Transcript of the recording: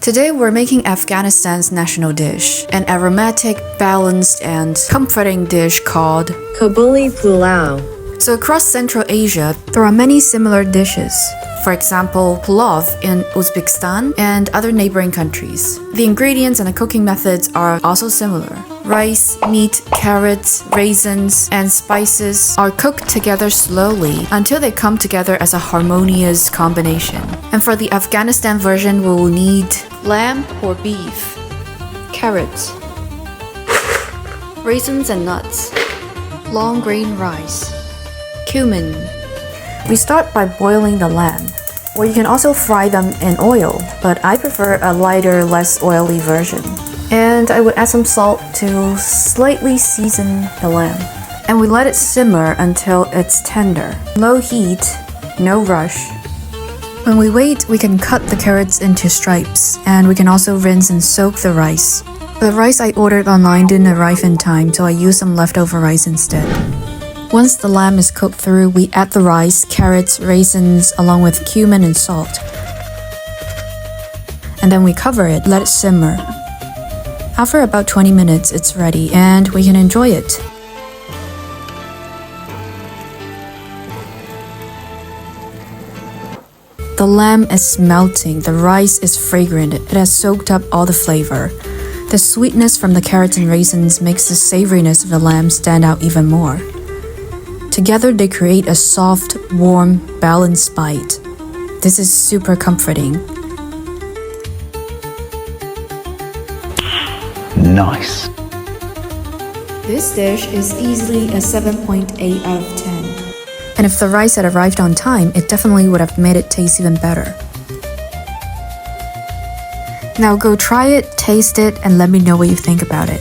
Today we're making Afghanistan's national dish, an aromatic, balanced, and comforting dish called Kabuli pulao. So across Central Asia, there are many similar dishes. For example, pulao in Uzbekistan and other neighboring countries. The ingredients and the cooking methods are also similar. Rice, meat, carrots, raisins, and spices are cooked together slowly until they come together as a harmonious combination. And for the Afghanistan version, we will need lamb or beef, carrots, raisins and nuts, long grain rice, cumin. We start by boiling the lamb, or you can also fry them in oil, but I prefer a lighter, less oily version. And I would add some salt to slightly season the lamb. And we let it simmer until it's tender. Low heat, no rush. When we wait, we can cut the carrots into stripes, and we can also rinse and soak the rice. The rice I ordered online didn't arrive in time, so I used some leftover rice instead. Once the lamb is cooked through, we add the rice, carrots, raisins, along with cumin and salt. And then we cover it, let it simmer. After about 20 minutes, it's ready, and we can enjoy it. The lamb is melting, the rice is fragrant, it has soaked up all the flavor. The sweetness from the carrots and raisins makes the savoriness of the lamb stand out even more. Together they create a soft, warm, balanced bite. This is super comforting. Nice. This dish is easily a 7.8 out of 10. And if the rice had arrived on time, it definitely would have made it taste even better. Now go try it, taste it, and let me know what you think about it.